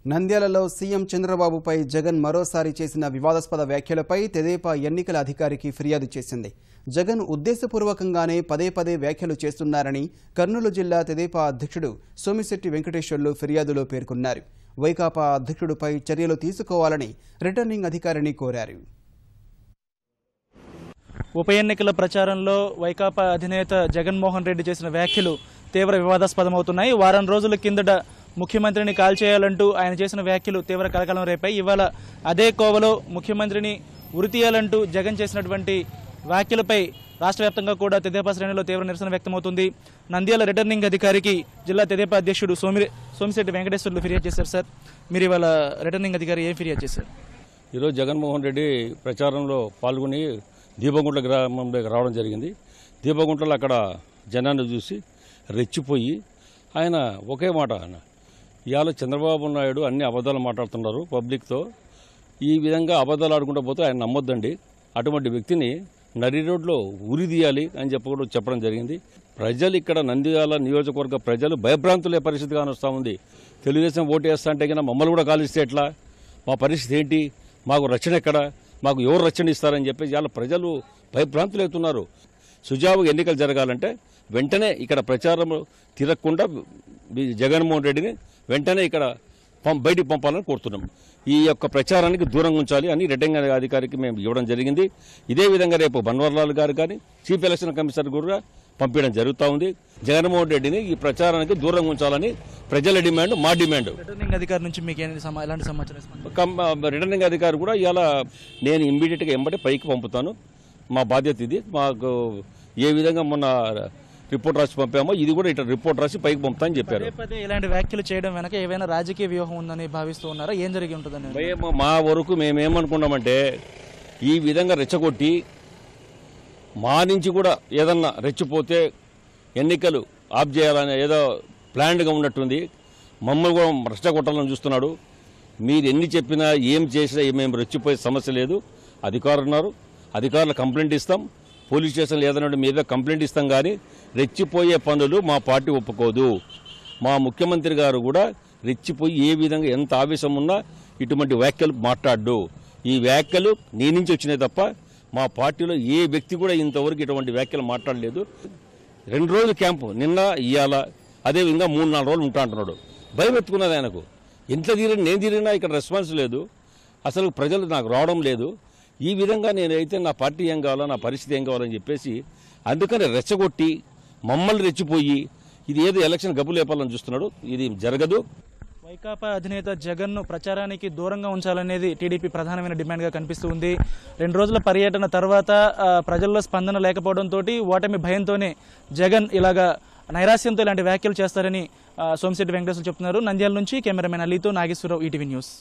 నంద్యాలలో సీఎం చంద్రబాబుపై జగన్ మరోసారి చేసిన వివాదాస్పద వ్యాఖ్యలపై తెదేపా ఎన్నికల అధికారికి ఫిర్యాదు చేసింది. జగన్ ఉద్దేశపూర్వకంగానే పదే పదే వ్యాఖ్యలు చేస్తున్నారని కర్నూలు జిల్లా తెదేపా అధ్యక్షుడు సోమిశెట్టి వెంకటేశ్వర్లు ఫిర్యాదులో పేర్కొన్నారు. వైకాపా అధ్యక్షుడిపై చర్యలు తీసుకోవాలని రిటర్నింగ్ అధికారిని కోరారు. ఉప ఎన్నికల ప్రచారంలో వైకాపా అధినేత జగన్మోహన్ రెడ్డి చేసిన వ్యాఖ్యలు తీవ్ర వివాదాస్పదమవుతున్నాయి. వారం రోజుల కిందట ముఖ్యమంత్రిని కాల్చేయాలంటూ ఆయన చేసిన వ్యాఖ్యలు తీవ్ర కలకలం రేపాయి. ఇవాళ అదే కోవలో ముఖ్యమంత్రిని ఉరితీయాలంటూ జగన్ చేసినటువంటి వ్యాఖ్యలపై రాష్ట్ర వ్యాప్తంగా కూడా తెదేపా శ్రేణిలో తీవ్ర నిరసన వ్యక్తమవుతుంది. నంద్యాల రిటర్నింగ్ అధికారికి జిల్లా తెదేపా అధ్యక్షుడు సోమిశెట్టి వెంకటేశ్వర్లు ఫిర్యాదు చేశారు. సార్, మీరు ఇవాళ రిటర్నింగ్ అధికారి ఏం ఫిర్యాదు చేశారు? ఈరోజు జగన్మోహన్ రెడ్డి ప్రచారంలో పాల్గొని దీపగుంట్ల గ్రామంలోకి రావడం జరిగింది. దీపగుంట్లలో అక్కడ జనాన్ని చూసి రెచ్చిపోయి ఆయన ఒకే మాట, ఇవాళ చంద్రబాబు నాయుడు అన్ని అబద్ధాలు మాట్లాడుతున్నారు పబ్లిక్తో, ఈ విధంగా అబద్ధాలు ఆడుకుంటూ పోతే ఆయన నమ్మొద్దండి, అటువంటి వ్యక్తిని నరి రోడ్లో ఉరి తీయాలి అని చెప్పడం జరిగింది. ప్రజలు ఇక్కడ నంద్యాల నియోజకవర్గ ప్రజలు భయభ్రాంతులే పరిస్థితి కానొస్తా ఉంది. తెలుగుదేశం ఓటు వేస్తా అంటే కన్నా మమ్మల్ని కూడా కాలిస్తే ఎట్లా, మా పరిస్థితి ఏంటి, మాకు రక్షణ ఎక్కడ, మాకు ఎవరు రక్షణ ఇస్తారని చెప్పేసి ఇవాళ ప్రజలు భయభ్రాంతులు అవుతున్నారు. సుజావుగా ఎన్నికలు జరగాలంటే వెంటనే ఇక్కడ ప్రచారం తిరగకుండా జగన్మోహన్ రెడ్డిని వెంటనే ఇక్కడ బయటికి పంపాలని కోరుతున్నాం. ఈ యొక్క ప్రచారానికి దూరంగా ఉంచాలి అని రిటర్నింగ్ అధికారికి మేము ఇవ్వడం జరిగింది. ఇదే విధంగా రేపు బన్వర్లాల్ గారు కానీ చీఫ్ ఎలక్షన్ కమిషనర్ కూడా పంపించడం జరుగుతూ ఉంది. జగన్మోహన్ రెడ్డిని ఈ ప్రచారానికి దూరంగా ఉంచాలని ప్రజల డిమాండ్, మా డిమాండ్. రిటర్నింగ్ అధికారి నుంచి మీకు ఎలాంటి సమాచారం? రిటర్నింగ్ అధికారి కూడా ఇలా నేను ఇమ్మీడియట్గా ఎంబడి పైకి పంపుతాను, మా బాధ్యత ఇది. మాకు ఏ విధంగా మొన్న రిపోర్ట్ రాసి పంపామో ఇది కూడా ఇట్లా రిపోర్ట్ రాసి పైకి పంపుతామని చెప్పారు. ఇలాంటి వ్యాఖ్యలు చేయడం వెనక ఏమైనా రాజకీయ వ్యూహం ఉందని భావిస్తూ ఉన్నారా? ఏం జరిగి ఉంటుందని మా వరకు మేమేమనుకున్నామంటే, ఈ విధంగా రెచ్చగొట్టి మా నుంచి కూడా ఏదన్నా రెచ్చిపోతే ఎన్నికలు ఆఫ్ చేయాలని ఏదో ప్లాన్డ్గా ఉన్నట్టుంది. మమ్మల్ని కూడా రెచ్చగొట్టాలని చూస్తున్నాడు. మీరు ఎన్ని చెప్పినా ఏం చేసినా మేము రెచ్చిపోయే సమస్య లేదు. అధికారులు ఉన్నారు, అధికారులు కంప్లైంట్ ఇస్తాం, పోలీస్ స్టేషన్లు ఏదైనా మీద కంప్లైంట్ ఇస్తాం. కానీ రెచ్చిపోయే పనులు మా పార్టీ ఒప్పుకోదు. మా ముఖ్యమంత్రి గారు కూడా రెచ్చిపోయి ఏ విధంగా ఎంత ఆవేశం ఉన్నా ఇటువంటి వ్యాఖ్యలు మాట్లాడు. ఈ వ్యాఖ్యలు నీ నుంచి వచ్చినాయి తప్ప మా పార్టీలో ఏ వ్యక్తి కూడా ఇంతవరకు ఇటువంటి వ్యాఖ్యలు మాట్లాడలేదు. 2 రోజుల క్యాంపు నిన్న ఇయ్యాల, అదేవిధంగా 3-4 రోజులు ఉంటా అంటున్నాడు. భయం ఎత్తుకున్నది ఆయనకు. ఎంత తీరినా నేను తీరినా ఇక్కడ రెస్పాన్స్ లేదు, అసలు ప్రజలు నాకు రావడం లేదు. ఈ విధంగా నేనైతే నా పార్టీ ఏం కావాలో, నా పరిస్థితి ఏం కావాలని చెప్పేసి అందుకని రెచ్చగొట్టి మమ్మల్ని రెచ్చిపోయి ఇది ఏదో ఎలక్షన్ గబ్బు లేపాలని చూస్తున్నాడు. ఇది జరగదు. వైకాపా అధినేత జగన్ను ప్రచారానికి దూరంగా ఉంచాలనేది టీడీపీ ప్రధానమైన డిమాండ్గా కనిపిస్తూ ఉంది. 2 రోజుల పర్యటన తర్వాత ప్రజల్లో స్పందన లేకపోవడంతో ఓటమి భయంతోనే జగన్ ఇలాగా నైరాశ్యంతో ఇలాంటి వ్యాఖ్యలు చేస్తారని సోమిశెట్టి వెంకటేశ్వర్లు చెప్తున్నారు. నంద్యాల నుంచి కెమెరామెన్ అలీతో నాగేశ్వరరావు, ఈటీవీ న్యూస్.